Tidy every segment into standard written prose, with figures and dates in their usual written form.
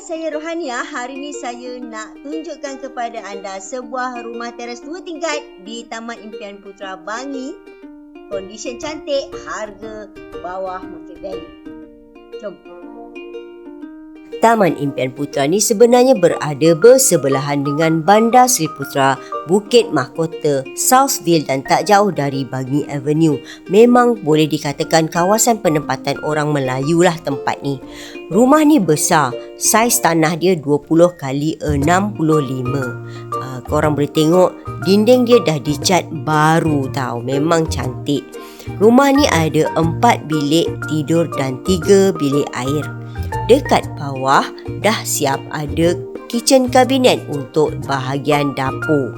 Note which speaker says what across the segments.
Speaker 1: saya Rohania. Hari ni saya nak tunjukkan kepada anda sebuah rumah teras 2 tingkat di Taman Impian Putra Bangi. Kondisi cantik, harga bawah market value. Jom.
Speaker 2: Taman Impian Putra ni sebenarnya berada bersebelahan dengan Bandar Seri Putra, Bukit Mahkota, Southville dan tak jauh dari Bangi Avenue. Memang boleh dikatakan kawasan penempatan orang Melayu lah tempat ni. Rumah ni besar, saiz tanah dia 20 kali 65. Korang boleh tengok dinding dia dah dicat baru tau, memang cantik. Rumah ni ada 4 bilik tidur dan 3 bilik air. Dekat bawah dah siap ada kitchen cabinet untuk bahagian dapur.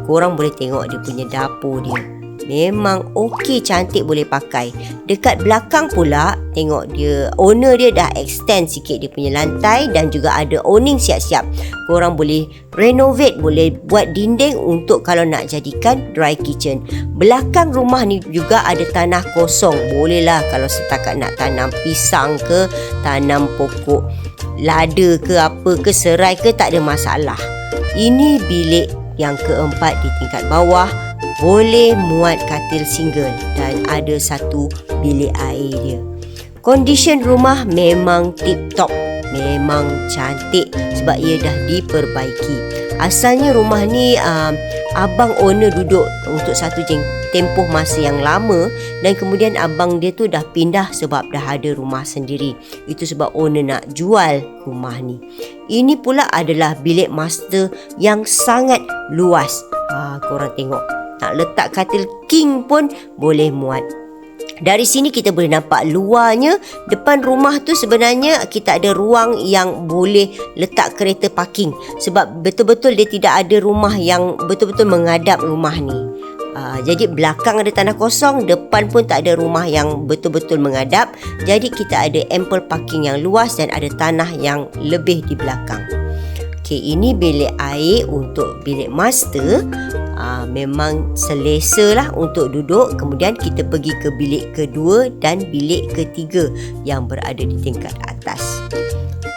Speaker 2: Korang boleh tengok dia punya dapur dia. Memang okey, cantik, boleh pakai. Dekat belakang pula tengok dia, owner dia dah extend sikit dia punya lantai dan juga ada awning siap-siap. Korang boleh renovate, boleh buat dinding untuk kalau nak jadikan dry kitchen. Belakang rumah ni juga ada tanah kosong. Bolehlah kalau setakat nak tanam pisang ke, tanam pokok lada ke apa ke, serai ke, tak ada masalah. Ini bilik yang keempat di tingkat bawah. Boleh muat katil single dan ada 1 bilik air dia. Condition rumah memang tip top, memang cantik sebab ia dah diperbaiki. Asalnya rumah ni abang owner duduk untuk satu tempoh masa yang lama dan kemudian abang dia tu dah pindah sebab dah ada rumah sendiri. Itu sebab owner nak jual rumah ni. Ini pula adalah bilik master yang sangat luas. Korang tengok, nak letak katil king pun boleh muat. Dari sini kita boleh nampak luarnya. Depan rumah tu sebenarnya kita ada ruang yang boleh letak kereta parking. Sebab betul-betul dia tidak ada rumah yang betul-betul menghadap rumah ni. Jadi belakang ada tanah kosong, depan pun tak ada rumah yang betul-betul menghadap. Jadi kita ada ample parking yang luas dan ada tanah yang lebih di belakang. Okey, ini bilik air untuk bilik master. Memang selesa lah untuk duduk. Kemudian kita pergi ke bilik kedua dan bilik ketiga yang berada di tingkat atas.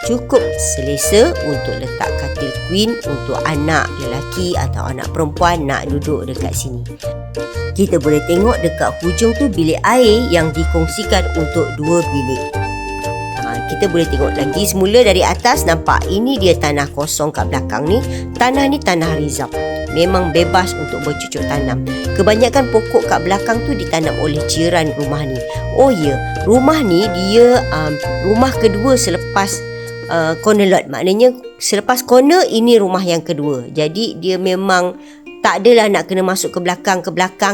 Speaker 2: Cukup selesa untuk letak katil queen untuk anak lelaki atau anak perempuan nak duduk dekat sini. Kita boleh tengok dekat hujung tu bilik air yang dikongsikan untuk 2 bilik. Kita boleh tengok lagi semula dari atas, nampak ini dia tanah kosong kat belakang ni. Tanah ni tanah rizab. Memang bebas untuk bercucuk tanam. Kebanyakan pokok kat belakang tu ditanam oleh jiran rumah ni. Oh ya, rumah ni dia rumah kedua selepas corner lot. Maknanya selepas corner ini rumah yang kedua. Jadi dia memang tak adalah nak kena masuk ke belakang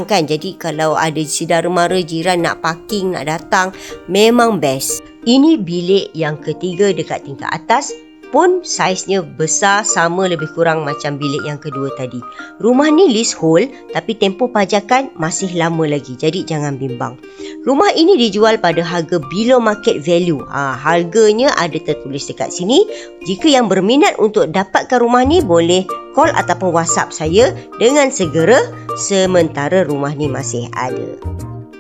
Speaker 2: kan. Jadi kalau ada saudara mara jiran nak parking, nak datang, memang best. Ini bilik yang ketiga dekat tingkat atas. Pun saiznya besar, sama lebih kurang macam bilik yang kedua tadi. Rumah ni leasehold tapi tempoh pajakan masih lama lagi. Jadi jangan bimbang. Rumah ini dijual pada harga below market value. Harganya ada tertulis dekat sini. Jika yang berminat untuk dapatkan rumah ni boleh call ataupun WhatsApp saya dengan segera sementara rumah ni masih ada.